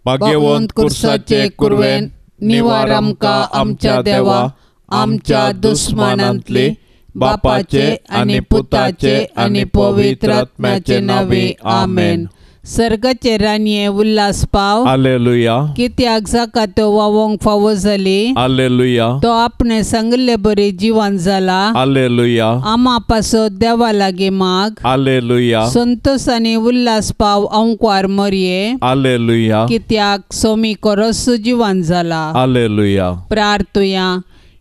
भाग्यवंत कुर्साचे कुरवेन निवार आमकां आमच्या देवा आमच्या दुस्मानांतली बापाचे आनी पुताचे आनी पवित्र आत्म्याचे नावे आमेन। सर्गाचे रानये उल्हास पाव हालेलुया। कित्याक जाका तो वावोंक फावो जाली हालेलुया। तो आपणे सांगले बरे जिवन जाला हालेलुया। आमा पासो देवा लागी माग हालेलुया। संतोष आनी उल्हास पाव अंकवार मरये हालेलुया। कित्याक सोमी कोरोस जिवन जाला। हालेलुया। प्रार्थुया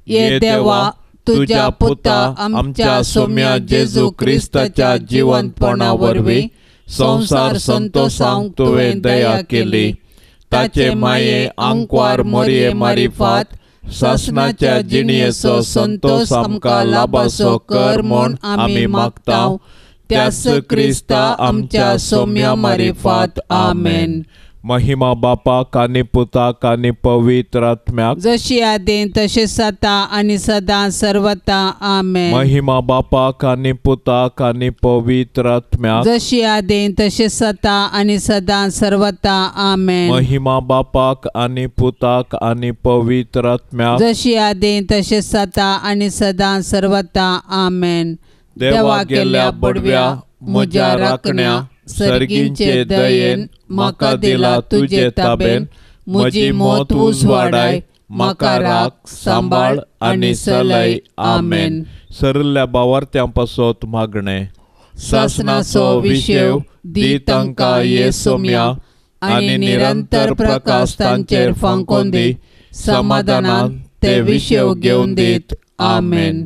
ये देवा तुझ्या पुता आमच्या सोम्या जेजू क्रिस्ताच्या जिवंतपणा वरवीं संसार संतोषांक तुवें दया केली। ताचे माये अंकवार मरये मारिफात शासनाच्या जिणयेचो संतोष आमकां लाभासो कर म्हूण आमी मागतांव। त्याच क्रिस्ता आमच्या सोम्या मारिफात आमेन। महिमा बापाक आनी पुताक आनी पवित्र आत्म्याक जशी आदेन तशेंच आता आनी सदां सर्वता आमेन। महिमा बापाक आनी पुताक आनी पवित्र आत्म्याक जशी आदेन तशेंच आता आनी सदां सर्वता आमेन। महिमा बापाक आनी पुताक आनी पवित्र आत्म्याक जशी आदेन तशेंच आता आनी सदां सर्वता आमेन। देवा गेल्या बडव्या म्हज्या राखण्या सर्गींचे दयेन म्हाका दिला तुजे ताबेन। म्हजी मोत उजवाडाय म्हाका राख सांबाळ आनी चलय आमेन। सरल्या भावार्थ्यां पासत मागणें शासनाचो विशेव दी तांकां ये सोम्या आनी निरंतर प्रकाश तांचेर फांकोन दी। समाधानान ते विशेव घेवन दीत आमेन।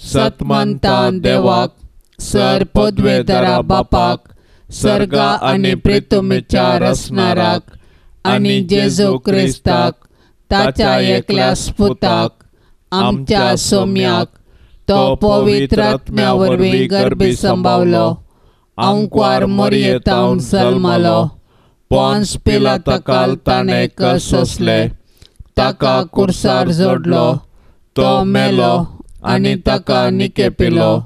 सतमंतान देवाक सर पदवेदारा बापाक सर्गा आनी पृथ्वीच्या रचणाराक आनी जेजू क्रिस्ताक ताच्या एकल्या पुताक आमच्या सोम्याक तो पवित्र आत्म्या वरवीं गर्भी संभावलो। अंकवार मरयेतावन जल्मालो। पोंस पिलाताकाल ताणें कस सोंसले। ताका कुर्सार जोडलो। तो मेलो आनी ताका निकेपिलो।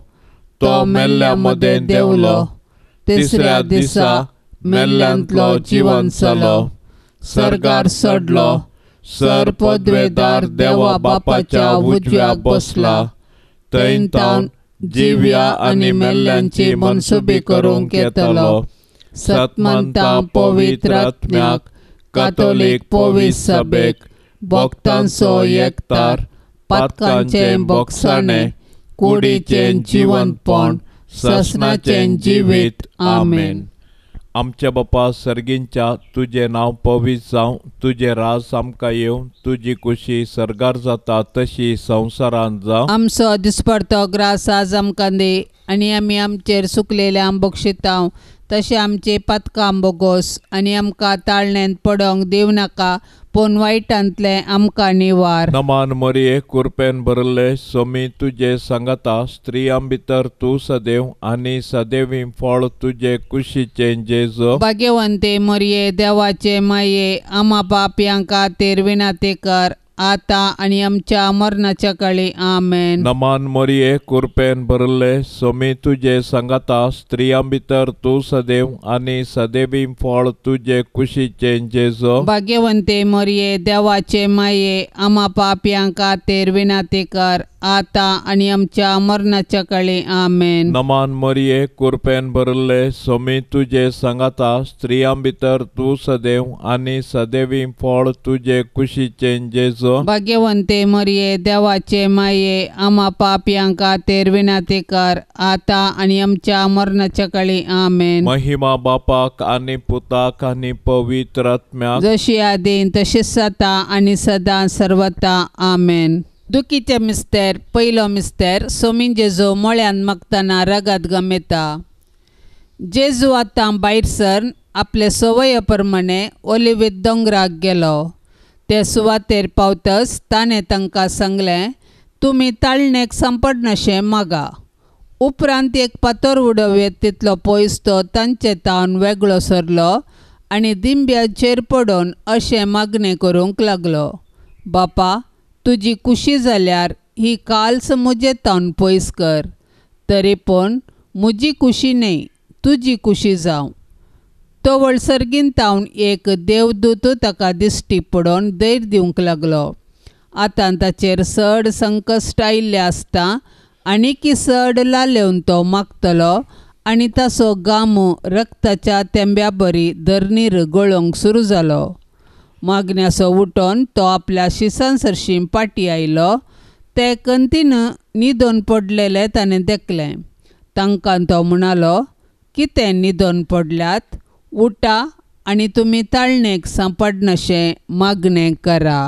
तो मेल्ल्या मदें देंवलो। तिसऱ्या दिसा मेल्ल्यांतलो जिवन जालो। सर्गार चडलो। सर पदवेदार देवा बापाच्या उजव्याक बसला। थंय तावन जिव्या आनी मेल्ल्यांची मनसुबी करूंक येतलो। सतमंतां पवित्र आत्म्याक कातोलीक पवित्र सभेक भक्तांचो एकतार पातकांचें भोगसाणें कुडीचें जिवंतपण शासनाचें जिवीत आमेन। आमच्या बापा सर्गींच्या तुझे नांव पवित्र जावं। तुझे राज आमकां येवं। तुजी कुशी सर्गार जाता तशी संवसारांत जावं। आमचो दिसपडतो ग्रास आज आमकां दे आनी आमी आमचेर सुकलेल्या बक्षितांव तशें आमचे पातकां बोगोस आनी आमकां ताळण्यांत पडोंक दिवं नाका पूण वायटांतले आमकां निवार। नमान मरये कुरपेन भरले सोमी तुजे सांगाता स्त्रियां भितर तूं सदैव आनी सदैवी फळ तुजे कुशीचें जेजू। भाग्यवंते मरये देवाचे माये आमा पापयांक खातीर विनाती कर आता आनी आमच्या मरणाच्या काळी आमेन। नमान मरये कुरपेन भरले सोमी तुजे सांगाता स्त्रियां भितर तूं सदैव आनी सदैवी फळ तुजे कुशीचें जेजू। भाग्यवंते मरये देवाचे माये आमा पापयांक खातीर विनाती कर आता आनी आमच्या मरणाच्या काळी आमेन। नमान मरये कुरपेन भरले सोमी तुजे सांगाता स्त्रियां भितर तूं सदैव आनी सदैवी फळ तुजे कुशीचें जेजू। भाग्यवंते मरये देवाचे माये आमा पापयांक खातीर विनाती कर आता आनी आमच्या मरणाच्या काळी आमेन। महिमा बापाक आनी पुताक आनी पवित्र आत्म्याक जशी आदीन तशीच आता आनी सदां सर्वता आमेन। दुखीचे मिस्तेर पयलो मिस्तेर सोमीन जेजू मोळ्यान मागतना रगत गमेता। जेजू आतां भायर सरन आपले सवये प्रमाणे ओलिवीत दोंगराक गेलो। ते सुवातेर पावतच ताणें तांकां सांगलें तुमी ताळणेक सांपडनाशें मागा। उपरांत एक पातोर उडोवेत तितलो पयस तो तांचे तावन वेगळो सरलो आनी दिंब्याचेर पडोवन अशें मागणें करूंक लागलो, बापा तुजी कुशी जाल्यार ही काल्स म्हजे तावन पयस कर। तरी पूण म्हजी कुशी न्ही तुजी कुशी जावं। तो वळसरगीन तावन एक देवदूत ताका दिश्टी पडोवन दैर दिवंक लागलो. आतां ताचेर चड संकश्ट आयिल्लें आसता आनी की चड लालेवन तो मागतलो आनी ताचो गामो रक्ताच्या तेंब्या बरी धरणीर गळोवंक सुरू जालो. मागण्याचो उठोन तो आपल्या शिसांसरशीं पाटी आयलो. ते कंतीन न्हिदोन पडलेले ताणें देखलें. तांकां तो म्हणालो, कितें न्हिदोन पडल्यात? उठा आनी तुमी ताळणेक सांपडनाशें मागणें करा.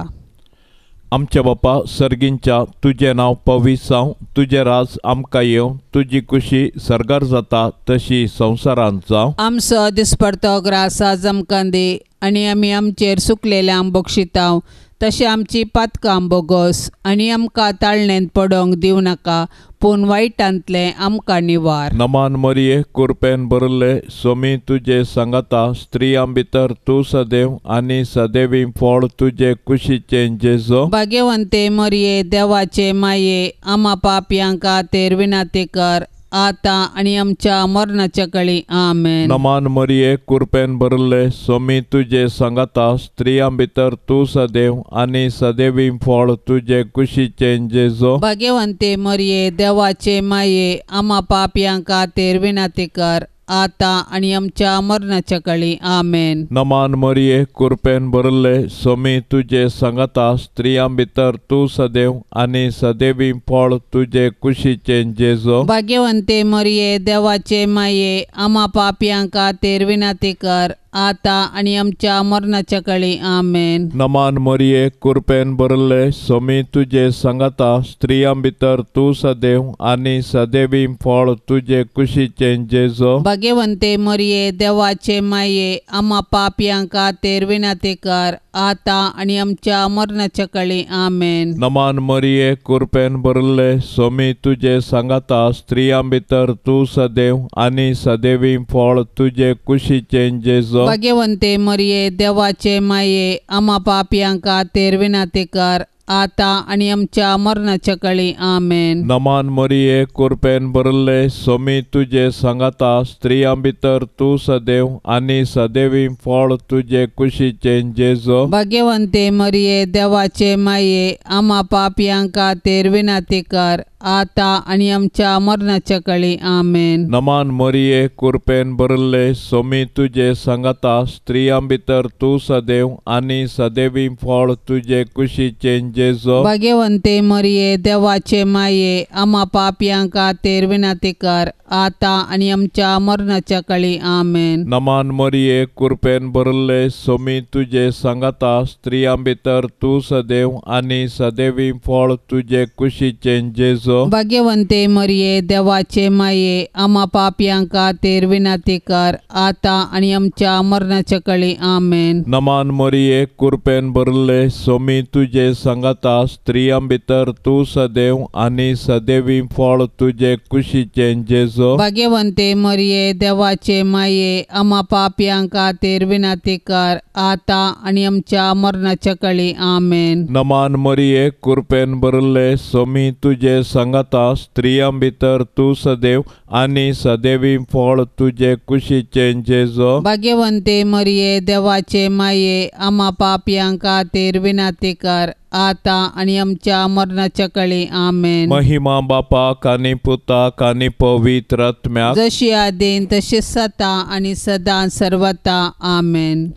आमचे बापा सर्गींच्या तुजें नांव पवित्र जावं, तुजें राज आमकां येवं, तुजी कुशी सर्गार जाता तशी संवसारांत जावं. आमचो दिसपडतो ग्रास आज आमकां दी आनी आमी आमचेर सुकलेल्यांक बक्षितांव तशें आमची पातकां बोगोस आनी आमकां ताळणेंत पडोवंक दिवं नाका पूण वायटांतलें आमकां निवार. नमान मरिये कृपेन भरिल्ले स्वामी तुजे सांगाता स्त्रियां भितर तूं सदैव आनी सदैवी फळ तुजे कुशीचें जेजो. भाग्यवंते मरिये देवाचे माये आम्हा पापयांक खातीर विनाती कर आतां आनी आमच्या मरणाच्या कळी. आमेन. नमान मरिये कृपेन भरिल्ले स्वामी तुजे सांगाता स्त्रियां भितर तूं सदैव आनी सदैवी फळ तुजे कुशीचें जेजो. भाग्यवंते मरिये देवाचे माये आम्हा पापयांक खातीर विनाती कर आतां आनी आमच्या मरणाच्या कळी. आमेन. नमान मरिये कृपेन भरिल्ले स्वामी तुजे सांगाता स्त्रियां भितर तूं सदैव आनी सदैवी फळ तुजे कुशीचें जेजो. भाग्यवंते मरिये देवाचे माये आम्हा पापयांक खातीर विनाती कर आतां आनी आमच्या मरणाच्या कळी. आमेन. नमान मरिये कृपेन भरिल्ले स्वामी तुजे सांगाता स्त्रियां भितर तूं सदैव आनी सदैवी फळ तुजे कुशीचें जेजो. भाग्यवंते मरिये देवाचे माये आम्हा पापयांक खातीर विनाती कर आतां आनी आमच्या मरणाच्या कळी. आमेन. नमान मरिये कृपेन भरिल्ले स्वामी तुजे सांगाता स्त्रियां भितर तूं सदैव आनी सदैवी फळ तुजे कुशीचें जेजो. भाग्यवंते मरिये देवाचे माये आम्हा पापयांक खातीर विनाती कर आतां आनी आमच्या मरणाच्या कळी. आमेन. नमान मरिये कृपेन भरिल्ले स्वामी तुजे सांगाता स्त्रियां भितर तूं सदैव आनी सदैवी फळ तुजे कुशीचें जेजो. भाग्यवंते मरिये देवाचे माये आम्हा पापयांक खातीर विनाती कर आतां आनी आमच्या मरणाच्या कळी. आमेन. नमान मरिये कृपेन भरिल्ले स्वामी तुजे सांगाता स्त्रियां भितर तूं सदैव आनी सदैवी फळ तुजे कुशीचें जेजो. भाग्यवंते मरिये देवाचे माये आम्हा पापयांक खातीर विनाती कर आतां आनी आमच्या मरणाच्या कळी. आमेन. नमान मरिये कृपेन भरिल्ले स्वामी तुजे सांगाता स्त्रियां भितर तूं सदैव आनी सदैवी फळ तुजे कुशीचें जेजो. भाग्यवंते मरिये देवाचे माये आम्हा पापयांक खातीर विनाती कर आतां आनी आमच्या मरणाच्या कळी. आमेन. नमान मरिये कृपेन भरिल्ले स्वामी तुजे सांगाता स्त्रियां भितर तूं सदैव आनी सदैवी फळ तुजे कुशीचें जेजो. भाग्यवंते मरिये देवाचे माये आम्हा पापयांक खातीर विनाती कर आतां आनी आमच्या मरणाच्या कळी. आमेन. नमान मरिये कृपेन भरिल्ले स्वामी तुजे सांगाता स्त्रियां भितर तूं सदैव आनी सदैवी फळ तुजे कुशीचें जेजो. भाग्यवंते मरिये देवाचे माये आम्हा पापयांक खातीर विनाती कर आतां आनी आमच्या मरणाच्या कळी. आमेन. महिमा बापाक आनी पुताक आनी पवित्र आत्म्याक जशी आदीन तशीच जाता आनी सदां सर्वता. आमेन.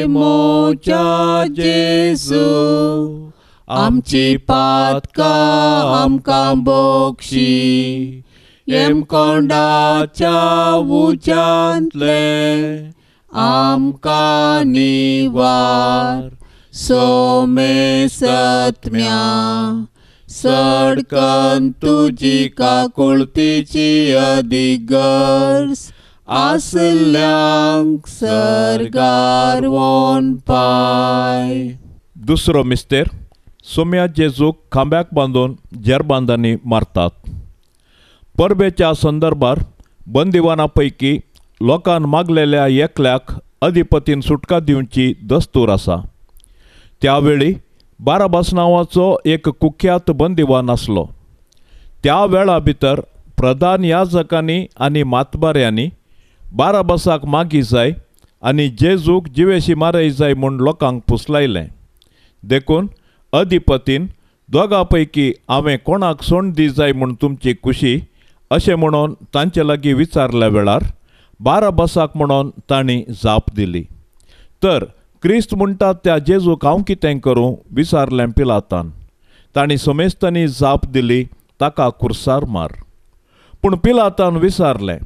मोच्या जेजू आमची पातकां आमकां बोक्षी कोंडाच्या उज्यांतले आमकां निवार सोमे सत्म्या सडकन तुजी काकुळतीची अधिगर्स आसल्यांक सर्गार वोन पाय. दुसरो मिस्तेर सोम्या जेजूक खांब्याक बांदून जेरबांदांनी मारतात. परबेच्या संदर्भार बंदिवाना पैकी लोकांन मागलेल्या एकल्याक अधिपतीन सुटका दिवची दस्तूर आसा. त्यावेळी बाराबास नांवाचो एक कुख्यात बंदिवान आसलो. त्या वेळा भितर प्रधान याजकांनी आनी मातबाऱ्यांनी बाराबासाक मागी जाय आनी जेजूक जिवेशी मारय जाय म्हूण लोकांक पुसलायलें. देखून अधिपतीन दोगां पैकी हांवें कोणाक सोंड दी जाय म्हूण तुमची खुशी अशें म्हणून तांचे लागीं विचारल्या वेळार बाराबासाक म्हणून तांणी जाप दिली. तर क्रिस्त म्हणटा त्या जेजूक हांव कितें करूं विचारलें पिलातान. तांणी सोमेस्तांनी जाप दिली, ताका कुर्सार मार. पूण पिलातान विचारलें,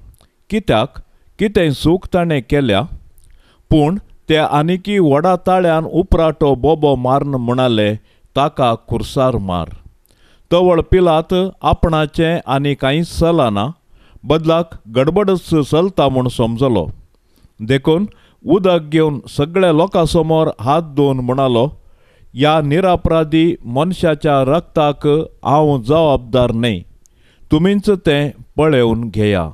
कित्याक? कितें चूक ताणें केल्या? पूण ते आनिकी व्हडा ताळ्यान उपराटो बोबो मारन म्हणाले, ताका कुर्सार मार. तवळ पिलात आपणाचें आनी कांयच चलना, बदलाक गडबडच चलता म्हूण समजलो. देखून उदक घेवन सगळ्या लोकां समोर हात धुवन म्हणालो, ह्या निरापराधी मनशाच्या रक्ताक हांव जबाबदार न्हय. तुमीच तें पळोवन घेया.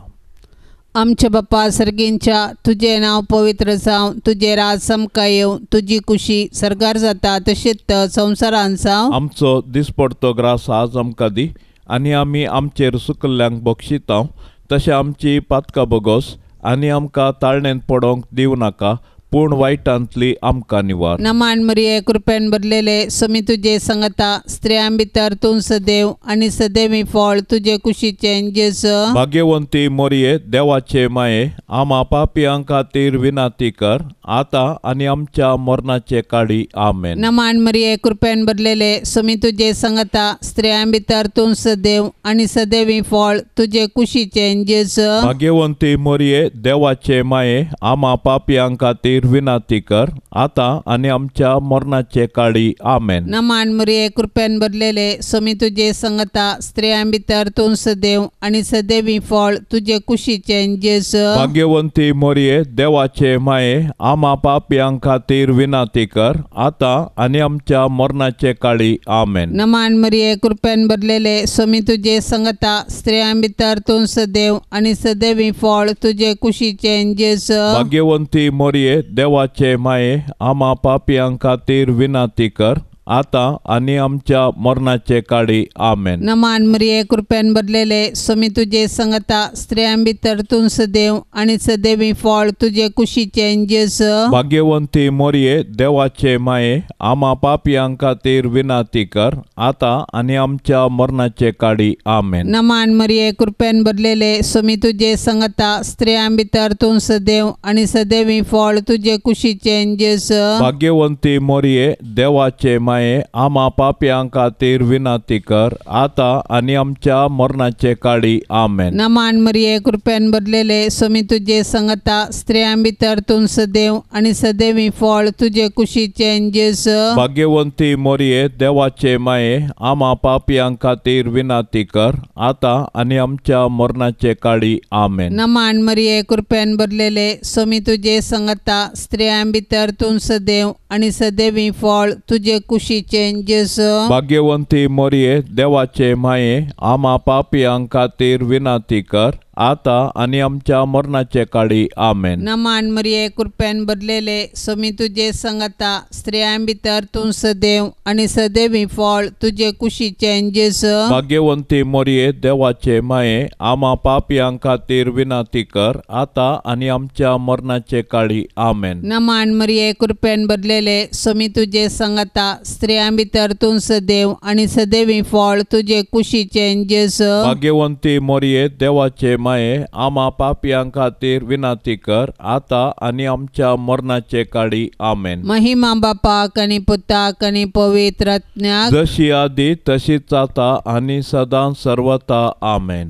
आमचे बाप्पा सर्गींच्या, तुझे नाव पवित्र जावं, तुझे राज समका येवं, तुझी खुशी सरकार जाता तशीच संवसारांत जावं. आमचो दिसपडतो ग्रास आज आमकां दी आनी आमी आमचेर सुकल्ल्यांक बक्षितांव, तशें आमची पातकां बगोस आनी आमकां ताळणेंत पडोवंक दिवं नाका, पूण वायटांतली आमकां निवार. नमान मरिये कृपेन भरलेले समी तुझे संगता, स्त्रियां भितर तूं सदैव आनी सदैवी फळ तुझे कुशीचें जेजू. भाग्यवंती मोरये, देवाचे माये, आमा पापियां खातीर विनाती कर, आतां आनी आमच्या मरणाचे काळी. आमेन. नमान मरिये कृपेन भरलेले समी तुझे संगता, स्त्रियां भितर तूं सदैव आनी सदैवी फळ तुझे कुशीचें जेजू. भाग्यवंती मोरये, देवाचे माये, आमा पापियां खातीर विनाती कर, आतां आनी आमच्या मरणाचे काळी. आमेन. नमान मरिये कृपेन भरलेले समी तुझे संगता, स्त्रियां भितर तूं सदैव आनी सदैवी फळ तुझे कुशीचें जेजू. भाग्यवंती मोरये, देवाचे माये, आमा पापियां खातीर विनाती कर, आतां आनी आमच्या मरणाचे काळी. आमेन. नमान मरिये कृपेन भरलेले समी तुझे संगता, स्त्रियां भितर तूं सदैव आनी सदैवी फळ तुझे कुशीचें जेजू. भाग्यवंती मोरये, देवाचे माये, आमा पापियां खातीर विनाती कर, आतां आनी आमच्या मरणाचे काळी. आमेन. नमान मरिये कृपेन भरलेले समी तुझे संगता, स्त्रियां भितर तूं सदैव आनी सदैवी फळ तुझे कुशीचें जेजू. भाग्यवंती मोरये, देवाचे माये, आमा पापियां खातीर विनाती कर, आतां आनी आमच्या मरणाचे काळी. आमेन. नमान मरिये कृपेन भरलेले समी तुझे संगता, स्त्रियां भितर तूं सदैव आनी सदैवी फळ तुझे कुशीचें जेजू. भाग्यवंती मोरये, देवाचे माये, आमा पापियां खातीर विनाती कर, आतां आनी आमच्या मरणाचे काळी. आमेन. नमान मरिये कृपेन भरलेले समी तुझे संगता, स्त्रियां भितर तूं सदैव आनी सदैवी फळ तुझे कुशीचें जेजू. भाग्यवंती मोरये, देवाचे माये, आमा पापियां खातीर विनाती कर, आतां आनी आमच्या मरणाचे काळी. आमेन. नमान मरिये कृपेन भरलेले समी तुझे संगता, स्त्रियां भितर तूं सदैव आनी सदैवी फळ तुझे कुशीचें जेजू. भाग्यवंती मोरये, देवाचे माये, आमा पापियां खातीर विनाती कर, आतां आनी आमच्या मरणाचे काळी. आमेन. नमान मरिये कृपेन भरलेले समी तुझे संगता, स्त्रियां भितर तूं सदैव आनी सदैवी फळ तुझे कुशीचें जेजू. भाग्यवंती मोरये, देवाचे माये, आमा पापियां खातीर विनाती कर, आतां आनी आमच्या मरणाचे काळी. आमेन. नमान मरिये कृपेन भरलेले समी तुझे संगता, स्त्रियां भितर तूं सदैव आनी सदैवी फळ तुझे कुशीचें जेजू. भाग्यवंती मोरये, देवाचे माये, आमा पापियां खातीर विनाती कर, आतां आनी आमच्या मरणाचे काळी. आमेन. महिमा बापाक आनी पुताक आनी पवित्र आत्म्याक, जशी आदी तशीच आता आनी सदां सर्वता. आमेन.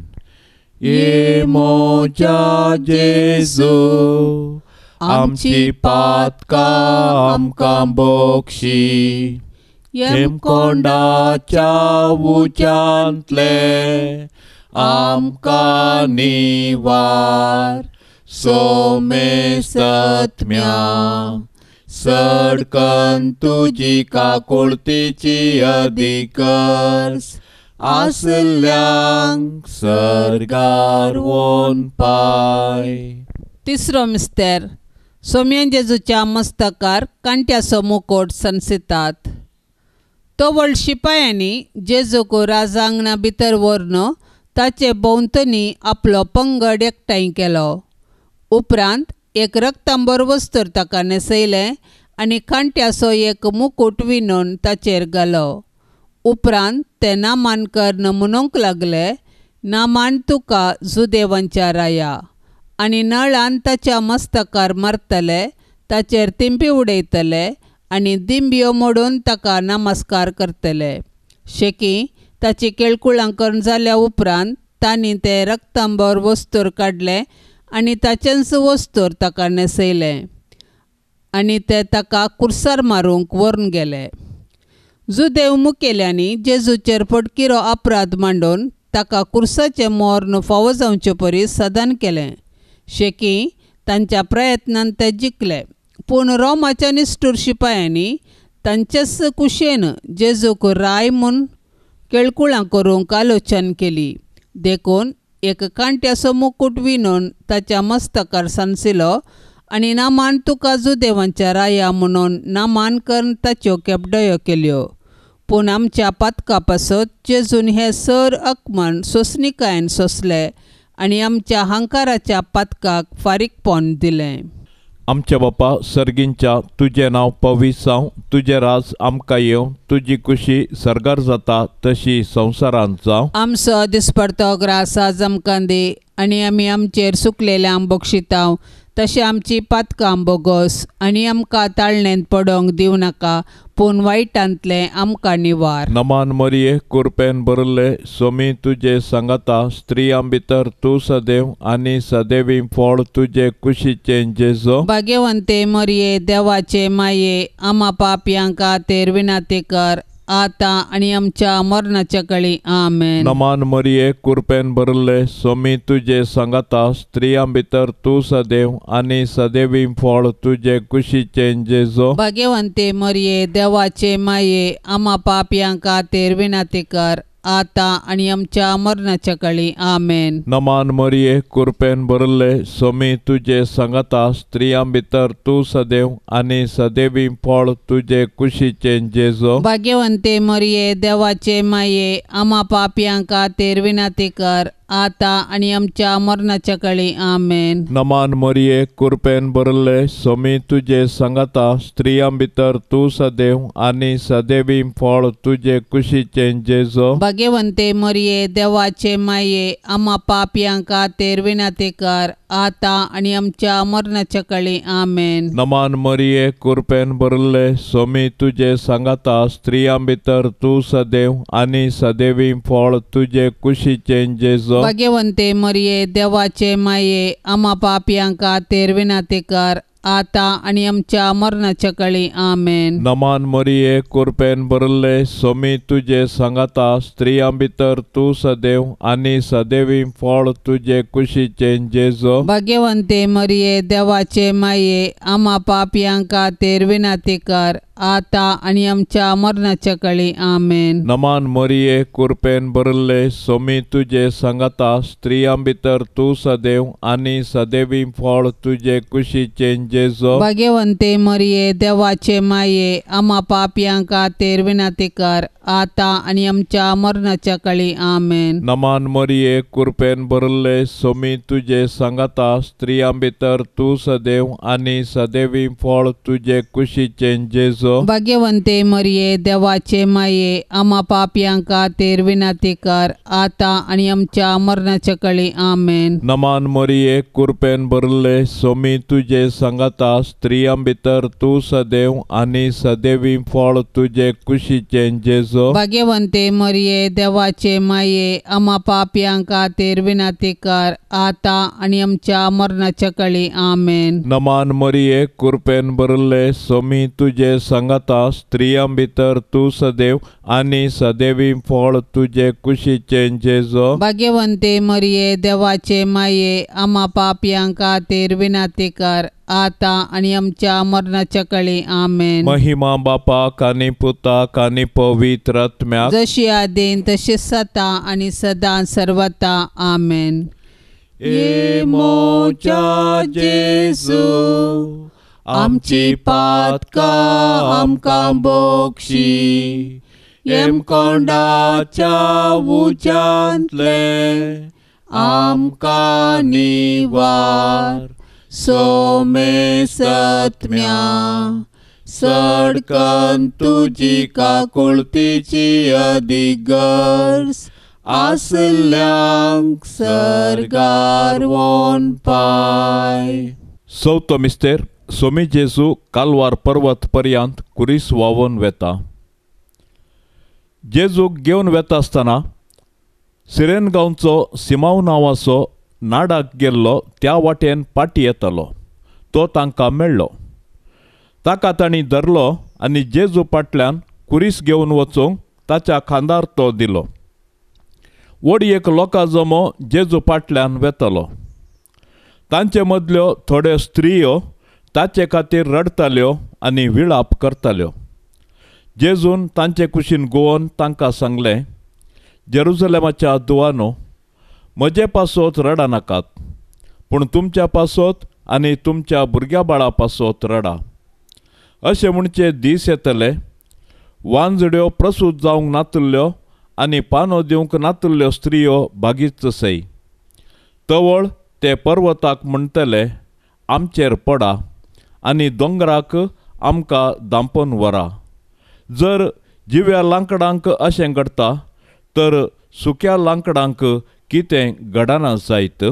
ये मोच्या जेजू, आमची पातकां आमकां बक्षी, हेमकोंडाच्या उच्यांतले आमकां निवार. सोमेस्तत्म्या सडकन तुजी काकुळतीची अधिकर्स, आसल्यांक सरगार वोन पाय. तिसरो मिस्तेर, सोम्यान जेजूच्या मस्तकार कांट्याचो मुकोट संसितात. तो व्हड शिपायांनी जेजूक राजांगणा भितर व्हरून ताचे भोंवतणी आपलो पंगड एकठांय केलो. उपरांत एक रक्तांबर वस्त्र ताका न्हेसयलें आनी कांट्याचो एक मुकुट विणून ताचेर घालो. उपरांत ते नामानकर म्हणूंक लागले, नामान तुका जुदेवांच्या राया. आनी नळान ताच्या मस्तकार मारतले, ताचेर तिंबी उडयतले आनी दिंब्यो मोडून ताका नमस्कार करतले. शेकी ताची केळकुळां करून जाल्या उपरांत तांणी ते रक्तांबर वस्त्र काडलें आनी ताचेंच वस्त्र ताका न्हेसयलें आनी ते ताका कुर्सार मारूंक व्हरून गेले. जुदेव मुखेल्यांनी जेजूचेर फटकिरो अपराध मांडून ताका कुर्साचें मोर फावो जावचे परीस सदन केलें. शेकी तांच्या प्रयत्नान ते जिखले, पूण रोमाच्या निश्ठूर शिपायांनी तांचेच कुशेन जेजूक राय म्हूण केळकुळां करूंक आलोचन केली. देखून एक कांट्याचो मुकुट विणून ताच्या मस्तकार सांसिलो आनी नामान तुका जुदेवांच्या राया म्हणून नामानकर ताच्यो केपडयो केल्यो. पूण आमच्या पातका पासत जेजून हे सर अकमन सोंसणिकायेन सोंसले आनी आमच्या हंकाराच्या पातकाक फारीकपण दिलें. आमच्या बापा सर्गींच्या तुजें नांव पवित्र जावं, तुजें राज आमकां येवं, तुजी कुशी सर्गार जाता तशी संवसारांत जावं. आमचो दिसपडतो ग्रास आज आमकां दी आनी आमी आमचेर सुकलेल्यांक बक्षितांव, तशें आमची पातकां बोगोस आनी आमकां ताळणेंत पडोवंक दिवं नाका, पूण वायटांतलें आमकां निवार. नमान मरिये, कुरपेन भरले सोमी तुजे सांगाता, स्त्रियां भितर तूं सदैव आनी सदैवी फळ तुजे कुशीचें जेजो. भाग्यवंते मरिये, देवाचे माये, आमा पापयांक खातीर विनाती कर, आतां आनी आमच्या मरणाच्या काळी आमेन. नमान मरिये, कुरपेन भरले सोमी तुजे सांगाता, स्त्रियां भितर तूं सदैव आनी सदैवी फळ तुजे कुशीचें जेजो. भाग्यवंते मरिये, देवाचे माये, आमा पापयांक खातीर विनाती कर, आतां आनी आमच्या मरणाच्या काळी आमेन. नमान मरिये, कुरपेन भरले सोमी तुजे सांगाता, स्त्रियां भितर तूं सदैव आनी सदैवी फळ तुजे कुशीचें जेजो. भाग्यवंते मरिये, देवाचे माये, आमा पापयांक खातीर विनाती कर, आतां आनी आमच्या मरणाच्या काळी आमेन. नमान मरिये, कुरपेन भरले सोमी तुजे सांगाता, स्त्रियां भितर तूं सदैव आनी सदैवी फळ तुजे कुशीचें जेजो. भाग्यवंते मरिये, देवाचे माये, आमा पापयांक खातीर विनाती कर, आतां आनी आमच्या मरणाच्या काळी आमेन. नमान मरिये, कुरपेन भरले सोमी तुजे सांगाता, स्त्रियां भितर तूं सदैव आनी सदैवी फळ तुजे कुशीचें जेजो. भाग्यवंते मरिये, देवाचे माये, आमा पापयांक खातीर विनाती कर, आतां आनी आमच्या मरणाच्या काळी आमेन. नमान मरिये, कुरपेन भरले सोमी तुजे सांगाता, स्त्रियां भितर तूं सदैव आनी सदैवी फळ तुजे कुशीचें जेजो. भाग्यवंते मरिये, देवाचे माये, आमा पापयांक खातीर विनाती कर, आतां आनी आमच्या मरणाच्या काळी आमेन. नमान मरिये, कुरपेन भरले सोमी तुजे सांगाता, स्त्रियां भितर तूं सदैव आनी सदैवी फळ तुजे कुशीचें जेजो. भाग्यवंते मरिये, देवाचे माये, आमा पापयांक खातीर विनाती कर, आतां आनी आमच्या मरणाच्या काळी आमेन. नमान मरिये, कुरपेन भरले सोमी तुजे सांगाता, स्त्रियां भितर तूं सदैव आनी सदैवी फळ तुजे कुशीचें जेजो. भाग्यवंते मरिये, देवाचे माये, आमा पापयांक खातीर विनाती कर, आतां आनी आमच्या मरणाच्या काळी आमेन. नमान मरिये, कुरपेन भरले सोमी तुजे सांगाता, स्त्रियां भितर तूं सदैव आनी सदैवी फळ तुजे कुशीचें जेजो. भाग्यवंते मरिये, देवाचे माये, आमा पापयांक खातीर विनाती कर, आतां आनी आमच्या मरणाच्या काळी आमेन. नमान मरिये, कुरपेन भरले सोमी तुजे सांगाता, स्त्रियां भितर तूं सदैव आनी सदैवी फळ तुजे कुशीचें जेजो. भाग्यवंते मरिये, देवाचे माये, आमा पापयांक खातीर विनाती कर, आतां आनी आमच्या मरणाच्या काळी आमेन. महिमा बापाक आनी पुताक आनी पवित्र आत्म्याक, जशी आदीन तशीच जाता आनी सदां सर्वता आमेन. ए मोच्या जेजू, आमची पातकां आमकां बोगशी, येमकोंडाच्या उज्यांतले आमकां निवार, सोमे सत्म्या सडकन तुजी काकुळतीची अधिगर्स आसल्यांक सरगार वोन पाय. चवथो मिस्तेर सोमी जेजू कालवार पर्वत पर्यंत कुरीस वावून वेता. जेजूक घेवन वेता आसतना सिरेन गांवचो सिमाव नांवाचो नाडाक गेल्लो त्या वाटेन पाटी येतालो. तो तांकां मेळ्ळो. ताका तांणी धरलो आनी जेजू फाटल्यान कुरीस घेवन वचूंक ताच्या खांदार तो दिलो. वडयेक लोकां जमो जेजू फाटल्यान वेतालो. तांचे मदल्यो थोड्यो स्त्रियो ताचे खातीर रडताल्यो आनी विळाप करताल्यो. जेजून तांचे कुशीन घुंवोन तांकां सांगलें, जेरुसलेमाच्या दुवानो, म्हजे पासोत रडा नाकात, पूण तुमच्या पासोत आनी तुमच्या भुरग्या बाळा पासोत रडा. अशें म्हणचे दीस येतले, वांजड्यो प्रसूत जावंक नातल्ल्यो आनी पानो दिवंक नातल्ल्यो स्त्रियो बागीच सै. तवळ ते पर्वताक म्हणटले, आमचेर पडा, आनी दोंगराक आमकां दांपोवन व्हरा. जर जिव्या लांकडांक अशें घडटा तर सुक्या लांकडांक कितें घडना जायत.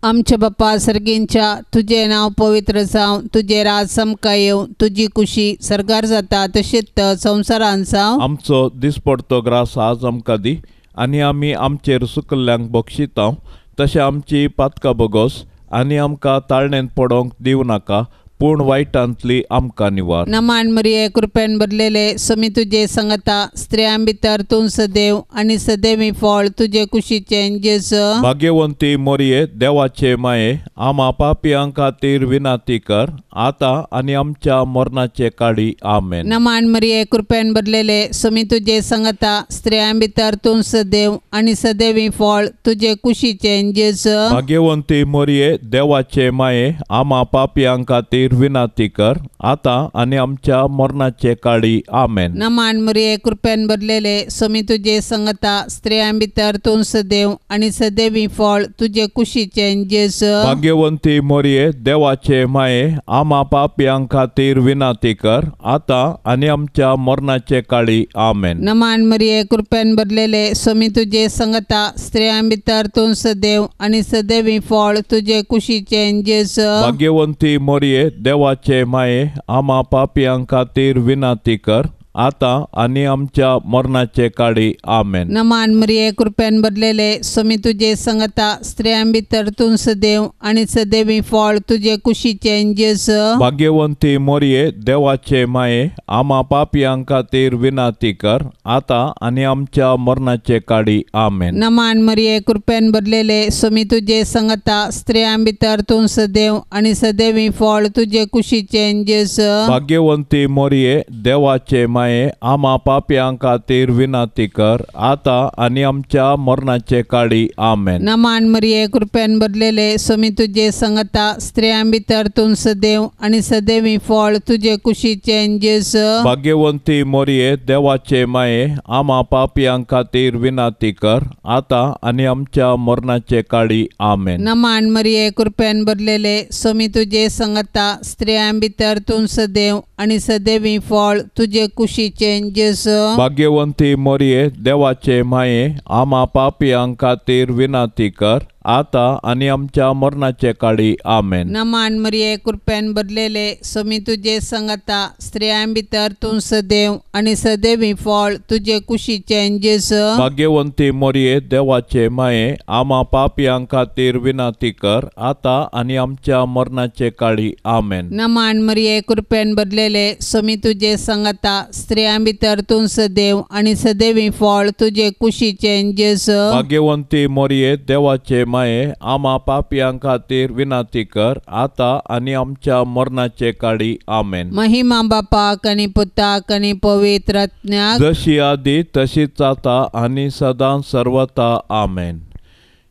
आमच्या बापा सर्गींच्या, तुजें नांव पवित्र जावं, तुजें राज समका येवं, तुजी कुशी सरगार जाता तशीच संवसारांत जावं. आमचो दिसपडतो ग्रास आज आमकां दी, आनी आमी आमचेर सुकल्ल्यांक बक्षितांव, तशें आमची पातकां बगोस, आनी आमकां ताळणेंत पडोवंक दिवं नाका, पूण वायटांतली आमकां निवार. नमान मरिये कृपेन भरलेले, सोमी तुजे संगता, स्त्रियां भितर तूं सदैव आनी सदैवी फळ तुजे कुशीचें जेजू. भाग्यवंती मोरये, देवाचे माये, आमा पापियां खातीर विनाती कर, आतां आनी आमच्या मरणाचे काळी. आमेन. नमान मरिये कृपेन भरलेले, सोमी तुजे संगता, स्त्रियां भितर तूं सदैव आनी सदैवी फळ तुजे कुशीचें जेजू. भाग्यवंती मोरये, देवाचे माये, आमा पापियां खातीर विनाती कर, आतां आनी आमच्या मरणाचे काळी. आमेन. नमान मरिये कृपेन भरलेले, सोमी तुजे संगता, स्त्रियां भितर तूं सदैव आनी सदैवी फळ तुजे कुशीचें जेजू. भाग्यवंती मोरये, देवाचे माये, आमा पापियां खातीर विनाती कर, आतां आनी आमच्या मरणाचे काळी. आमेन. नमान मरिये कृपेन भरलेले, सोमी तुजे संगता, स्त्रियां भितर तूं सदैव आनी सदैवी फळ तुजे कुशीचें जेजू. भाग्यवंती मोरये, देवाचे माये, आमा पापियां खातीर विनाती कर, आतां आनी आमच्या मरणाचे काळी. आमेन. नमान मरिये कृपेन भरलेले, सोमी तुजे संगता, स्त्रियां भितर तूं सदैव आनी सदैवी फळ तुजे कुशीचें जेजू. भाग्यवंती मोरये, देवाचे माये, आमा पापियां खातीर विनाती कर, आतां आनी आमच्या मरणाचे काळी. आमेन. नमान मरिये कृपेन भरलेले, सोमी तुजे संगता, स्त्रियां भितर तूं सदैव आनी सदैवी फळ तुजे कुशीचें जेजू. भाग्यवंती मोरये, देवाचे माये, आमा पापियां खातीर विनाती कर, आतां आनी आमच्या मरणाचे काळी. आमेन. नमान मरिये कृपेन भरलेले, सोमी तुजे संगता, स्त्रियां भितर तूं सदैव आनी सदैवी फळ तुजे कुशीचें जेजू. भाग्यवंती मोरये, देवाचे माये, आमा पापियां खातीर विनाती कर, आतां आनी आमच्या मरणाचे काळी. आमेन. नमान मरिये कृपेन भरलेले, सोमी तुजे संगता, स्त्रियां भितर तूं सदैव आनी सदैवी फळ तुजे कुशीचें जेजू. भाग्यवंती मोरये, देवाचे माये, आमा पापियां खातीर विनाती कर, आतां आनी आमच्या मरणाचे काळी. आमेन. नमान मरिये कृपेन भरलेले, सोमी तुजे संगता, स्त्रियां भितर तूं सदैव आनी सदैवी फळ तुजे कुशीचें जेजू. भाग्यवंती मोरये, देवाचे माये, आमा पापियां खातीर विनाती कर, आतां आनी आमच्या मरणाचे काळी. आमेन. नमान मरिये कृपेन भरलेले, सोमी तुजे संगता, स्त्रियां भितर तूं सदैव आनी सदैवी फळ तुजे कुशीचें जेजू. भाग्यवंती मोरये, देवाचे माये, आमा पापियां खातीर विनाती कर, आतां आनी आमच्या मरणाचे काळी. आमेन. महिमा बापाक आनी पुताक आनी पवित्र आत्म्याक, जशी आदी तशीच आता आनी सदां सर्वता. आमेन.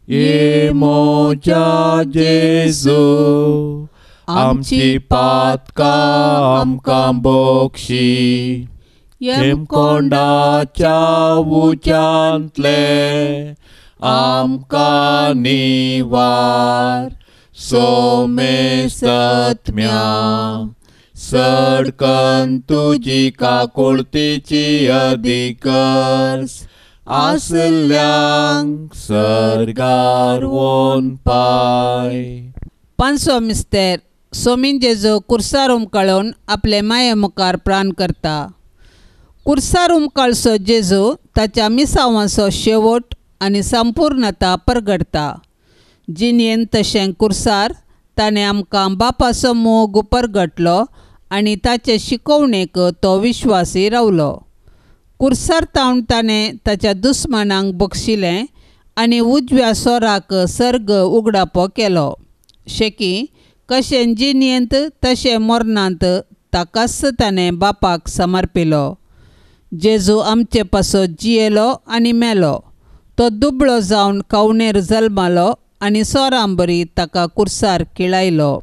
ये मोच्या जेजू, आमची पातकां आमकां बक्षी, हेमकोंडाच्या उंचांतले आमकां निवार, सोमे सत्म्या सडकन तुजी काकुळतीची अधिकर्स आसल्यांक सर्गार वोन पाय. पांचवो मिस्तेर सोमीन जेजो कुर्सार उमकळून आपले माये मुखार प्राण करता. कुर्सार उमकळसो जेजू ताच्या मिसावांचो शेवट आनी संपूर्णता परगडता. जिणेन तशें कुर्सार ताणें आमकां बापाचो मोग परगटलो आनी ताचे शिकवणेक तो विश्वासी रावलो. कुर्सार तावन ताणें ताच्या दुस्मानांक बक्षिलें आनी उजव्या सोराक सर्ग उगडापो केलो. शेकी कशें जिणेंत तशें मरणांत ताकाच ताणें बापाक समर्पिलो. जेजू आमचे पासो जियेलो आनी मेलो. तो दुबळो जावन कवणेर जल्मालो आनी सोरांबरी ताका कुर्सार किळायलो.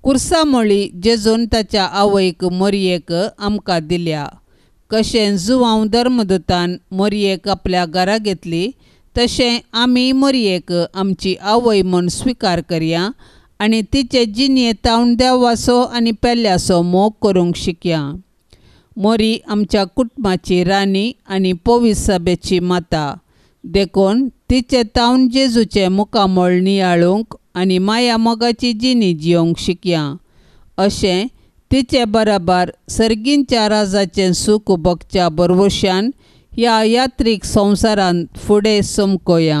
कुर्सा मोळी जेजून ताच्या आवयक मरयेक आमकां दिल्या. कशें जुवांव धर्मदूतान मरयेक आपल्या घरा घेतली तशें आमी मरयेक आमची आवय म्हूण स्विकार करया आनी तिचे जिणे तावन देवाचो आनी पेल्याचो मोग करूंक शिकया. मोरी आमच्या कुटुंबाची राणी आनी पवित्र सभेची माता देखून तिचे तावन जेजूचे मुखामळ नियाळूंक आनी माया मोगाची जिणी जियोंक शिकया. अशें तिचे बराबर सर्गींच्या राजाचें सूख भोगच्या बरवश्यान ह्या यात्रीक संवसारांत फुडें समकोया.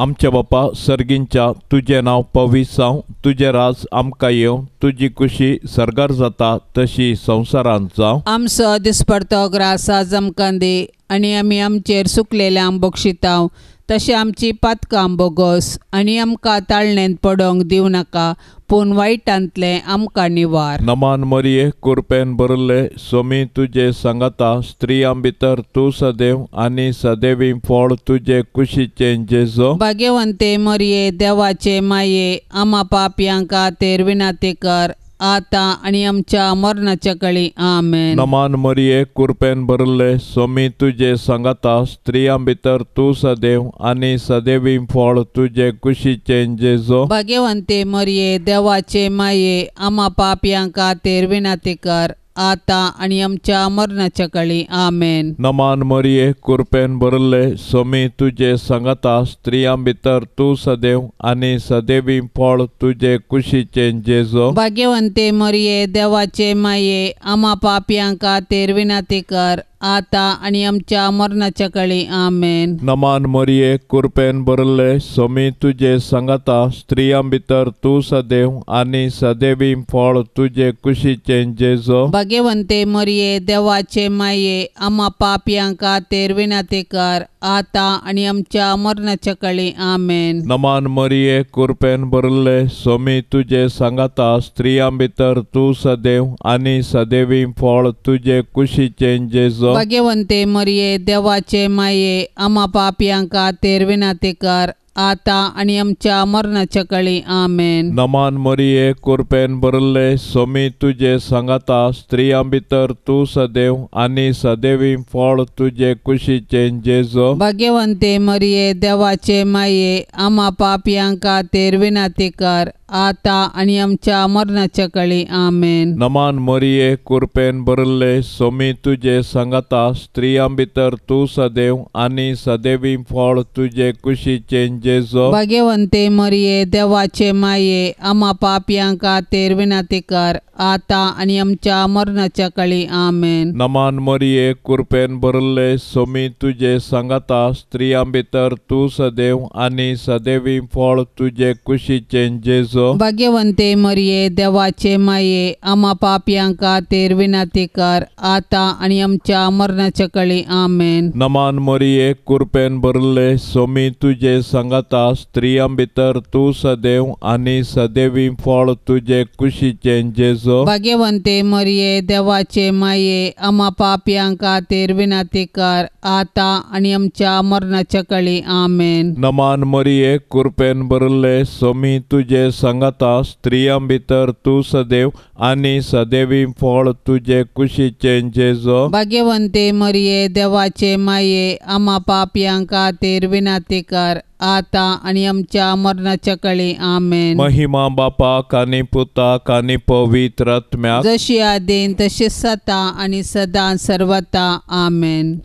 आमच्या बापा सर्गींच्या तुजें नांव पवित्र जावं. तुजें राज आमकां येवं. तुजी कुशी सर्गार जाता तशी संवसारांत जावं. आमचो दिसपडतो ग्रास आज आमकां दी आनी आमी आमचेर सुकलेल्यांक बक्षितांव तशें आमची पातकां बोगोस आनी आमकां ताळणेंत पडोंक दिवं नाका पूण वायटांतलें आमकां निवार. नमान मरिये कुरपेन बरले सोमी तुजे सांगाता स्त्रियां भितर तूं सदैव आनी सदैवी फळ तुजे कुशीचें जेजो. भाग्यवंते मरिये देवाचे माये आमा पापयांक खातीर विनाती कर आतां आनी आमच्या मरणाच्या कळी आमेन. नमान मरिये कुरपेन बरले सोमी तुजे सांगाता स्त्रियां भितर तूं सदैव आनी सदैवी फळ तुजे कुशीचें जेजो. भाग्यवंते मरिये देवाचे माये आमा पापयांक खातीर विनाती कर आतां आनी आमच्या मरणाच्या कळी आमेन. नमान मरिये कुरपेन बरले सोमी तुजे सांगाता स्त्रियां भितर तूं सदैव आनी सदैवी फळ तुजे कुशीचें जेजो. भाग्यवंते मरिये देवाचे माये आमा पापयांक खातीर विनाती कर आतां आनी आमच्या मरणाच्या कळी आमेन. नमान मरिये कुरपेन बरले सोमी तुजे सांगाता स्त्रियां भितर तूं सदैव आनी सदैवी फळ तुजे कुशीचें जेजो. भाग्यवंते मरिये देवाचे माये आमा पापयांक खातीर विनाती कर आतां आनी आमच्या मरणाच्या कळी आमेन. नमान मरिये कुरपेन बरले सोमी तुजे सांगाता स्त्रियां भितर तूं सदैव आनी सदैवी फळ तुजे कुशीचें जेजो. भाग्यवंते मरिये देवाचे माये आमा पापयांक खातीर विनाती कर आतां आनी आमच्या मरणाच्या कळी आमेन. नमान मरिये कुरपेन बरले सोमी तुजे सांगाता स्त्रियां भितर तूं सदैव आनी सदैवी फळ तुजे कुशीचें जेजो. भाग्यवंते मरिये देवाचे माये आमा पापयांक खातीर विनाती कर आतां आनी आमच्या मरणाच्या कळी आमेन. नमान मरिये कुरपेन बरले सोमी तुजे सांगाता स्त्रियां भितर तूं सदैव आनी सदैवी फळ तुजे कुशीचें जेजो. भाग्यवंते मरिये देवाचे माये आमा पापयांक खातीर विनाती कर आतां आनी आमच्या मरणाच्या कळी आमेन. नमान मरिये कुरपेन बरले सोमी तुजे सांगाता स्त्रियां भितर तूं सदैव आनी सदैवी फळ तुजे कुशीचें जेजो. भाग्यवंते मरिये देवाचे माये आमा पापयांक खातीर विनाती कर आतां आनी आमच्या मरणाच्या कळी आमेन. नमान मरिये कुरपेन बरले सोमी तुजे सांगाता स्त्रियां भितर तूं सदैव आनी सदैवी फळ तुजे कुशीचें जेजो. भाग्यवंते मरिये देवाचे माये आमा पापयांक खातीर विनाती कर आतां आनी आमच्या मरणाच्या कळी आमेन. नमान मरिये कुरपेन बरले सोमी तुजे सांगाता स्त्रियां भितर तूं सदैव आनी सदैवी फळ तुजे कुशीचें जेजो. भाग्यवंते मरिये देवाचे माये आमा पापयांक खातीर विनाती कर आता आणि आमच्या मरणाच्या काळी आमेन. महिमा बापाक आनी पुताक आनी पवित्र आत्म्याक जशी आदेन तशीच आता आणि सदां सर्वता आमेन.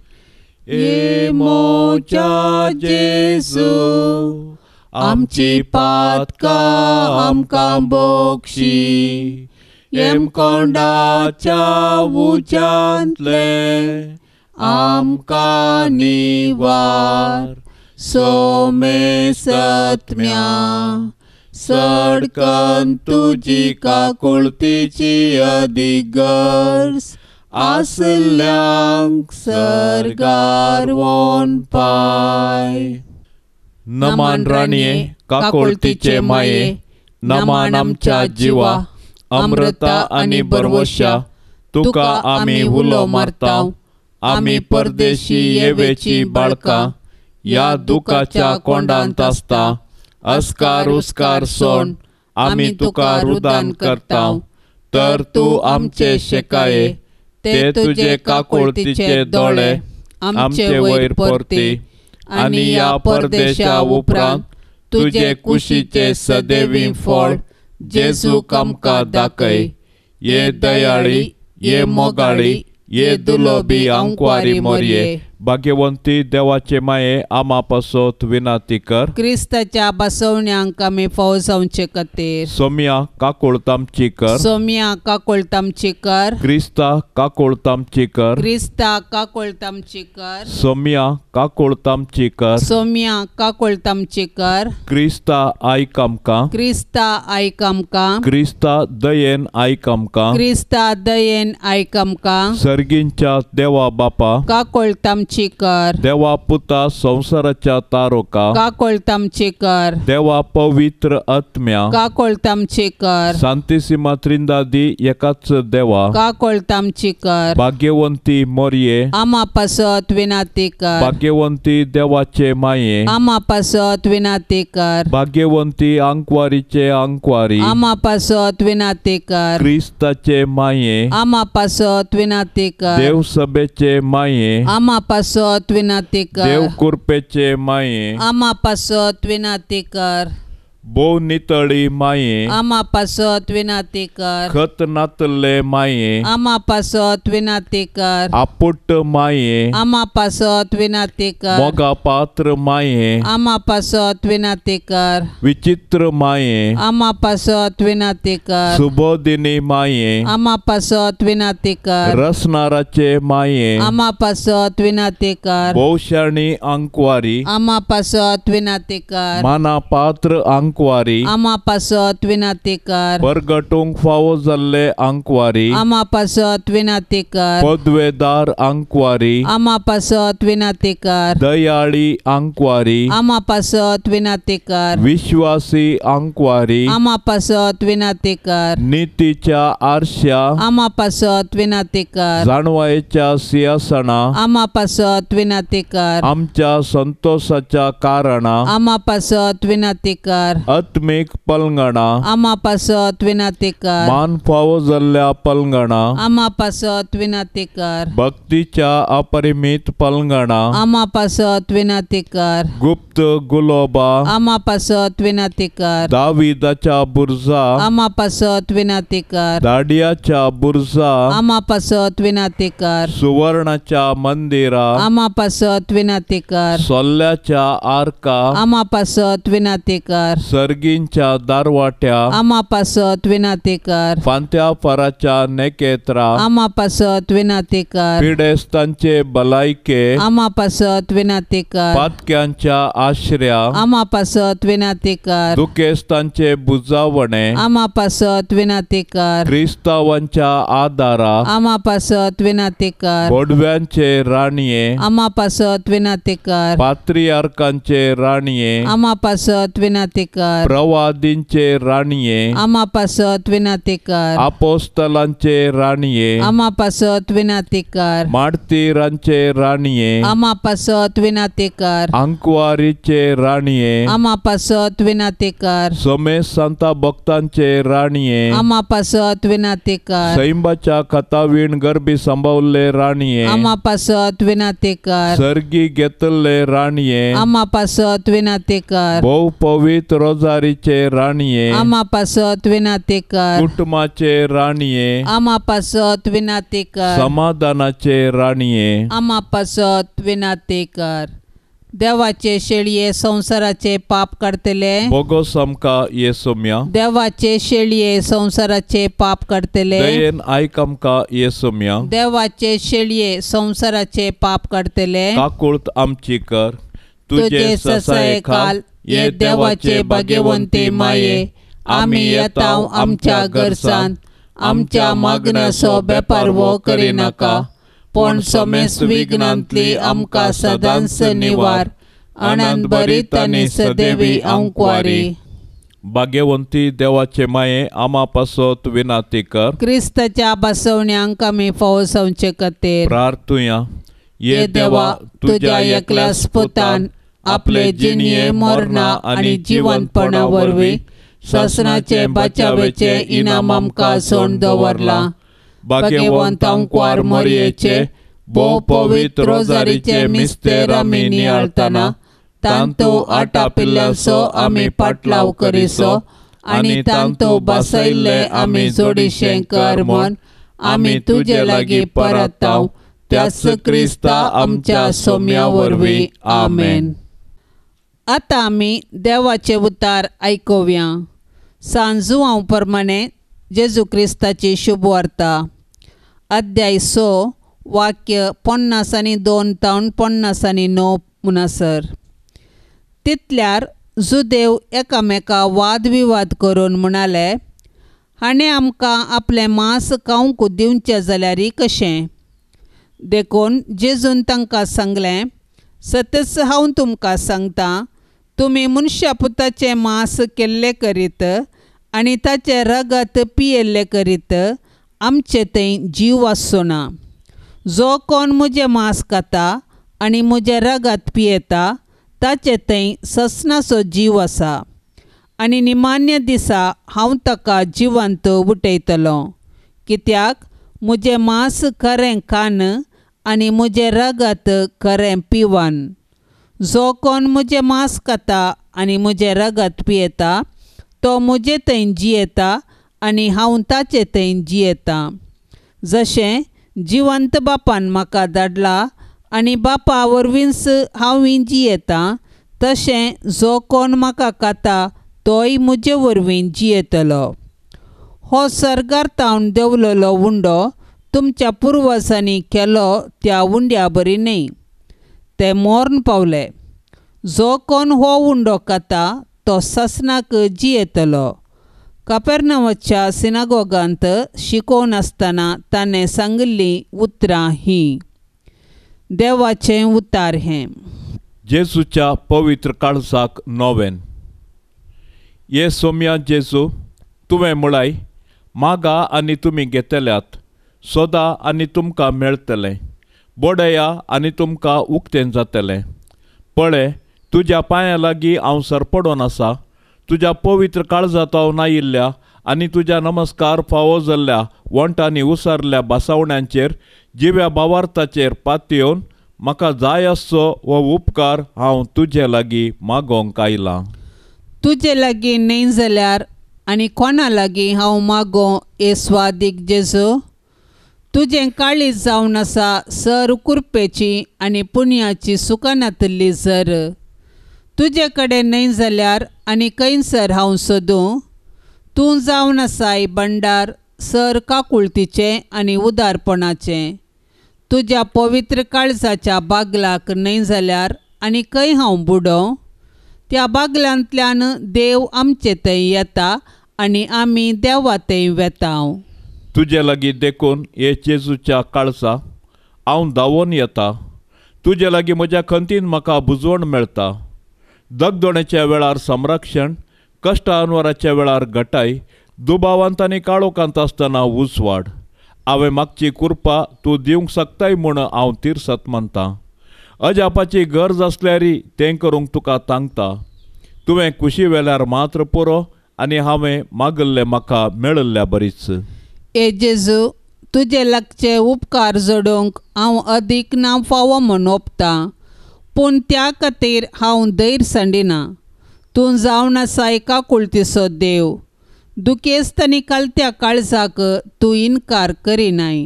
ये मोच्या जेजू आमची पातकां आमकां बोगशी, येम कोंडाच्या उज्यांतले आमकां निवार. सोमे सत्म्या सडकन तुजी काकुळतीची अधिगर्स, आसल्यांक सरगार वोन पाय. नमान राणये काकुळतीचे माये, नमान आमच्या जिवा, अमृता आनी बरवशा तुका आमी उलो मारताव. आमी परदेशी येवेची बाळकां या दुखाच्या कोंडांत आसता. अस्कार उस्कार सोड आमी तुका रुदान करताव. तर तूं आमचे शेकाये, ते तुजे काकुळतीचे दोळे आमचे वयर परती. आनी या परदेशा उपरांत तुजे कुशीचे सदैवी फळ जेजूक आमकां दाखय. ये दयाळी, ये मोगाळी, ये दुलोबी आंकवारी मोरये. भाग्यवंती देवाचे माये आमा पासत विनाती कर. क्रिस्ताच्या बसवण्यांक आमी फावो जावचे खातीर सोम्या काकुळतामची कर. सोम्या काकुळतामची कर. क्रिस्ता काकुळतामची कर. क्रिस्ता काकुळतामची कर. सोम्या काकुळतामची कर. सोम्या काकुळतामची कर. क्रिस्ता आयक आमकां. क्रिस्ता आयक आमकां. क्रिस्ता दयेन आयक आमकां. क्रिस्ता दयेन आयक आमकां. सर्गींच्या देवा बापा, काकुळतामची कर. देवा पुता संसाराच्या तारोका, काकुळतामची कर. देवा पवित्र आत्म्या, काकुळतामची कर. शांतिसिमा त्रिंदादी एकाच देवा, काकुळतामची कर. भाग्यवंती मोरये, आमा पासत विनाती कर. भाग्यवंती देवाचे माये, आमा पासत विनाती कर. भाग्यवंती आंकवारीचे आंकवारी, आमा पासत विनाती कर. क्रिस्ताचे माये, आमा पासत विनाती कर. देव सभेचे माये, आमा पासत विनाती देव कर. कुरपेचे माये, आमा पासत विनाती कर. भोव नितळी माये, आमा पासत विनाती कर. खत नातले माये, आमा पासत विनाती कर. आपुट्ट माये, आमा पासत विनाती कर. मोगा पात्र माये, आमा पासत विनाती कर. विचित्र माये, आमा पासत विनाती कर. सुबोधिनी माये, आमा पासत विनाती कर. रसनाराचे माये, आमा पासत विनाती कर. भोवशाणी आंकवारी, आमा पासत विनाती कर. माना पात्र आंकवारी, आमा पासत विनाती कर. परगटूंक फावो जाल्ले आंकवारी, आमा पासत विनाती कर. पदवेदार आंकवारी, आमा पासत विनाती कर. दयाळी आंकवारी, आमा पासत विनाती कर. विश्वासी आंकवारी, आमा पासत विनाती कर. नीतीच्या आरशा, आमा पासत विनाती कर. जाणवायेच्या सिंहासना, आमा पासत विनाती कर. आमच्या संतोषाच्या कारणा, आमा पासत विनाती कर. आत्मिक पलंगणा, आमा पासत विनाती कर. मान फावो जाल्ल्या पलंगणा, आमा पासत विनाती कर. भक्तीच्या अपरिमित पलंगणा, आमा पासत विनाती कर. गुप्त गुलोबा, आमा पासत विनाती कर. दाविदाच्या बुरजा, आमा पासत विनाती कर. दाडियाच्या बुरजा, आमा पासत विनाती कर. सुवर्णाच्या मंदिरा, आमा पासत विनाती कर. सोल्ल्याच्या आर्का, आमा पासत विनाती कर. सर्गींच्या दारवाट्या, आमा पासत विनाती कर. फांत्या फराच्या नेकेत्रा, आमा पासत विनाती कर. पिडेस्तांचे भलायके, आमा पासत विनाती कर. पातक्यांच्या आश्रया, आमा पासत विनाती कर. दुखेस्तांचे बुजावणे, आमा पासत विनाती कर. क्रिस्तावांच्या आदारा, आमा पासत विनाती कर. गोडव्यांचे राणये, आमा पासत विनाती कर. पात्रियार्कांचे राणये, आमा पासत विनाती कर. कर. प्रवादींचे राणये, आमा पासत विनंती कर. आपोस्तलांचे राणये, आमा पासत विनंती कर. माडतीरांचे राणये, आमा पासत विनंती कर. अंकवारीचे राणये, आमा पासत विनंती कर. समे संता भक्तांचे राणये, आमा पासत विनंती कर. सैंबाच्या खतावीण गरबी संभावले राणये, आमा पासत विनंती कर. सर्गी घेतले राणये, आमा पासत विनंती कर. बहु पवित्र रोजारीचे राणये, आमा पासत विनंती कर. कुटुंबाचे राणये, आमा पासत विनंती कर. समाधानाचे राणये, आमा पासत विनंती कर. देवाचे शेळये संसाराचे पाप काढतले. बोगो समका येसुम्या, देवाचे शेळये संसाराचे पाप काढतले. दयेन आयकमका येसुम्या, देवाचे शेळये संसाराचे पाप काढतले. काकुळत आमची कर, तुझे ससाये खाल ये देवाचे भाग्यवंते माये. आम्ही येताव आमच्या घरसान, आमच्या मागण्याचो बेपार वो करिनाका. पण समेस विघ्नांतली आमकां सदांच निवार. आनंद बरीत आनी सदैवी अंकवारी. भाग्यवंती देवाचे माये आमा पासत विनाती कर. क्रिस्ताच्या बसवण्यांक आमी फावो संचे खातीर प्रार्थुया. ये देवा तुझ्या एकल्या स्पुतान आपले जिणये मरणा आनी जिवंतपणा वरवीं ससनाचे बचावेचे इनाम आमकां सोण दवरला. भाग्यवंत अंकवार मरयेचे भोव पवित्र रोजारीचे मिस्तेर आमी नियाळतना तांतो आटापिल्ल्याचो आमी पाटलाव करिसो. आनी तांतो बसयल्ले आमी जोडिशें कर म्हूण आमी तुजे लागीं परताव. त्याच क्रिस्ता आमच्या सोम्या वरवीं. आमेन. आतां आमी देवाचे उतार आयकुया. सांजुवां प्रमाणे जेजू क्रिस्ताची शुभ वार्ता. अध्याय 6 वाक्य 52 तावन 59 म्हणसर. तितल्यार जुदेव एकामेका वादविवाद करून म्हणाले, हाणें आमकां आपलें मांस खावंक दिवचें जाल्यार कशें. देखून जेजून तांकां सांगलें, सतच हांव तुमकां सांगतां, तुमी मनशा पुताचें मांस केल्लें करीत आनी ताचे रगत पियेल्ले करीत आमचे थंय जीव आसचो ना. जो कोण म्हजें मांस खाता आनी म्हजें रगत पियेता ताचे थंय ससनाचो जीव आसा. आनी निमान्य दिसा हांव ताका जिवंत उठयतलो. कित्याक म्हजें मांस खरें खाण आनी म्हजें रगत खरें पिवन. जो कोण म्हजें मांस खाता आनी म्हजें रगत पियेता तो म्हजे थंय जियेता आनी हांव ताचे थंय जियेता. जशें जिवंत बापान म्हाका धाडला आनी बापा वरवींच हांव जियेता, तशें जो कोण म्हाका खाता तोय म्हजे वरवीं जियेतलो. हो सर्गार देंवलेलो उंडो तुमच्या पुर्वजांनी केलो त्या उंड्या बरी न्ही. ते मरण पावले. जो कोण हो उंडो खाता तो ससनाक जियेतलो. कपेर्नवाच्या सिनागोगांत शिकोवन आसतना ताणें सांगिल्लीं उतरां हीं. देवाचें उतार हें. जेजूच्या पवित्र काळजाक नोवेन. ये सोम्या जेजू, तुवें म्हळाय, मागा आनी तुमी घेतल्यात, सोदा आनी तुमकां मेळटलें, बोडया आनी तुमकां उक्तें जातलें. पळय, तुज्या पांयां लागीं हांव सरपडोन आसा. तुज्या पवित्र काळजांत हांव नायिल्ल्या आनी तुज्या नमस्कार फावो जाल्ल्या वंटांनी उसारल्या बासावण्यांचेर जिव्या भावार्थाचेर पातयेवन म्हाका जाय आसचो हो उपकार हांव तुजे लागीं मागोंक आयलां. तुजे लागीं न्ही जाल्यार आनी कोणा लागीं हांव मागों हे स्वादीक जेजू. तुजें काळीज जावन आसा सर कुरपेची आनी पुण्याची सुकानांतली झर. तुजे कडेन न्ही जाल्यार आनी खंयसर हांव सोदूं. तूं जावन आसाय भंडार सर काकुळतीचें आनी उदारपणाचें. तुज्या पवित्र काळजाच्या बागलाक न्ही जाल्यार आनी खंय हांव बुडों. त्या बागलांतल्यान देव आमचे थंय येता आनी आमी देवा थंय वेतांव. तुजे लागीं देखून हे जेजूच्या काळजा हांव धांवोन येता. तुजे लागीं म्हज्या खंतीन म्हाका बुजवण मेळटा. दगदोणेच्या वेळार संरक्षण, कश्ट अनवराच्या वेळार घटाय, दुबावांत आनी काळोखांत आसतना उसवाड. हांवें मागची कुरपा तूं दिवंक शकताय म्हूण हांव तिरसत मानतां. अजापाची गरज आसल्यारी तें करूंक तुका तांगता. तुवें कुशी वेल्यार मात्र पुरो आनी हांवें मागल्लें म्हाका मेळल्ल्या बरीच. ए जेजू, तुजे लागचे उपकार जोडूंक हांव अदीक ना फावो म्हूण ओंपतां, पूण त्या खातीर हांव धैर्य सांडिना. तूं जावन आसा एका कुळतीचो देव. दुखेस्त आनी कालत्या काळजाक तूं इन्कार करिनाय.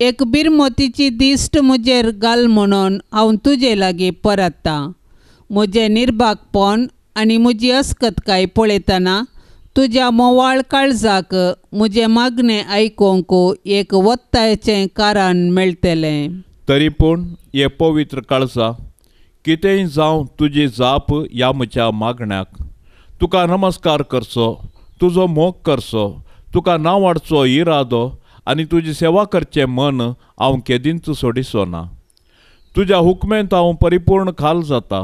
एक बिरमोतीची दिश्ट म्हजेर घाल म्हणून हांव तुजे लागीं परतां. म्हजें निर्भागपण आनी म्हजी अस्कतकाय पळयतना तुज्या मोवाळ काळजाक म्हजें मागणें आयकूंक एक वत्तायेचें कारण मेळटलें. तरी पूण हे पवित्र काळजा, कितेंय जावं तुजी जाप ह्या म्हज्या मागण्याक. तुका नमस्कार करचो, तुजो मोग करचो, तुका नांव हाडचो इरादो आनी तुजी सेवा करचें मन हांव केदींच सोडिचो ना. तुज्या हुकमेंत हांव परिपूर्ण खाल जाता.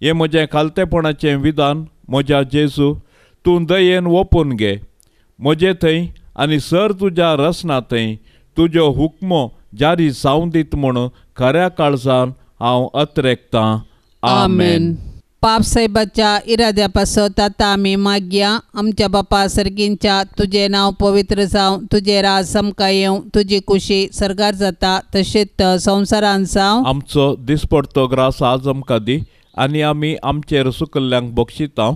हें म्हजें खालतेपणाचें विधान म्हज्या जेजू तूं दयेन ओपून घे. म्हजे थंय आनी सर तुज्या रसना थंय तुज्यो हुकमो जारी जावं दीत म्हूण खऱ्या काळजान हांव अत्रेकतां. आमेन. पाप साहेबाच्या इराद्या पासत आतां आमी मागया. आमच्या बापा सर्गींच्या, तुजें नांव पवित्र जावं, तुजें राज आमकां येवं, तुजी कुशी सरगार जाता तशेंच संवसारांत जावं. आमचो दिसपडतो ग्रास आज आमकां दी आनी आमी आमचेर सुकल्ल्यांक बक्षितां.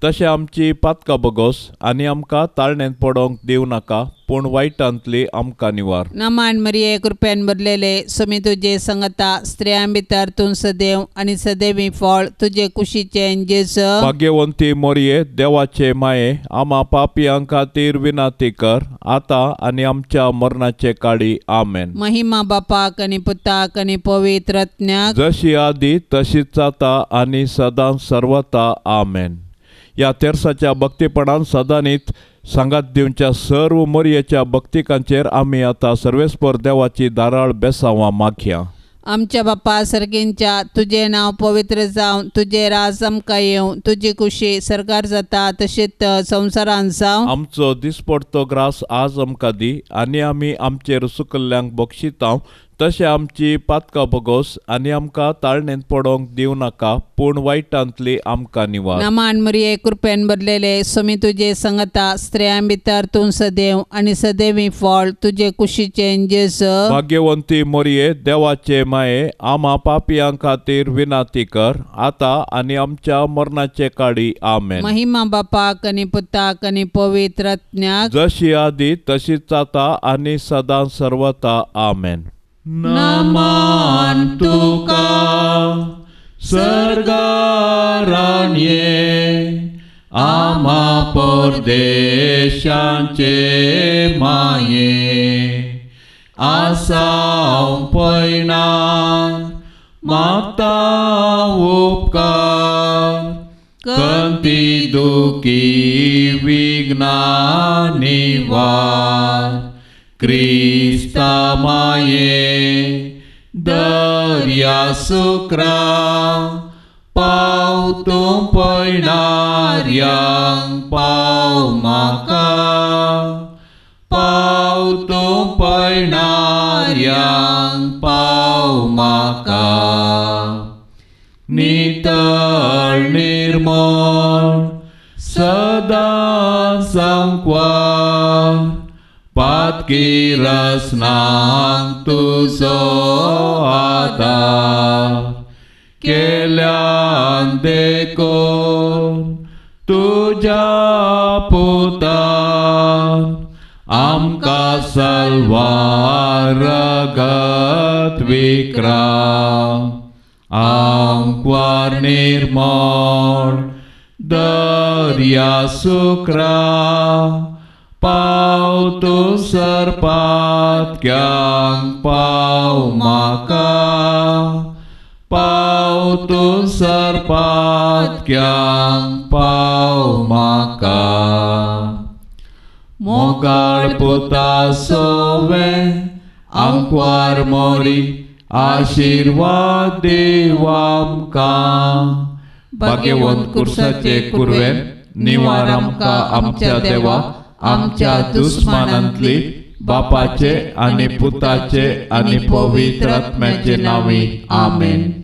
तशें आमची पातकां बगोस आनी आमकां ताळणेंत पडोंक दिवं नाका, पूण वायटांतली आमकां निवार. नमान मरिये, कृपेन भरलेले, सुमी तुजे संगता, स्त्रियां भितर तूं सदैव आनी सदैवी फळ तुजे कुशीचें जेजू. भाग्यवंती मोरये, देवाचे माये, आमा पापियां खातीर विनाती कर, आतां आनी आमच्या मरणाचे काळी. आमेन. महिमा बापाक आनी पुताक आनी पवित्र आत्म्याक, जशी आदी तशीच आता आनी सदां सर्वता. आमेन. ह्या तेरसाच्या भक्तीपणान सदांनीत सांगात दिवच्या सर्व मोरयेच्या भक्तिकांचेर आमी आतां सर्वेस्पर देवाची दाराळ बेसांवां मागया. आमच्या बापा सर्गींच्या, तुजें नांव पवित्र जावं, तुजें राज आमकां येवं, तुजी कुशी सरगार जाता तशेंच संवसारांत जावं. आमचो दिसपडतो ग्रास आज आमकां दी आनी आमी आमचेर सुकल्ल्यांक बक्षितां. तशें आमची पातकां बगोस आनी आमकां ताळणेंत पडोंक दिवं नाका, पूण वायटांतली आमकां निवार. नमान मरिये, कृपेन भरलेले, सुमी तुजे संगता, स्त्रियां भितर तूं सदैव आनी सदैवी फळ तुजे कुशीचें जेजू. भाग्यवंती मोरये, देवाचे माये, आमा पापियां खातीर विनाती कर, आतां आनी आमच्या मरणाचे काळी. आमेन. महिमा बापाक आनी पुताक आनी पवित्र आत्म्याक, जशी आदी तशीच आता आनी सदां सर्वता. आमेन. नमान तुका सर्गारान ये, आमा परदेशांचे माये, आसांव पैणान मागता उपकार, कंती दुखी विघ्नां निवार. क्रिस्ता माये, दर्या सुक्रा, पाव तूं पैणाऱ्यांक पाव म्हाका, पाव तूं पैणाऱ्यांक पाव म्हाका. नितळ निर्मळ सदां सांकवार, पातकी रसनांक तुजो आदार, केल्यान देखून तुज्या पुतान आमकां सल्वार रगत विक्राम. आमकां निर्मळ दर्या सुक्रा, पाव तूं सर्पात्यांक पाव म्हाका, पाव तूं सर्पात्यांक पाव म्हाका. मोगाळ पुता सोवे आमकां मोरी, आशिर्वाद देव आमकां. भाग्यवंत कुर्साचे कुरवेन निवार आमकां आमच्या देवा आमच्या दुस्मानांतली बापाचे आनी पुताचे आनी पवित्र आत्म्याचे नांवी आमेन.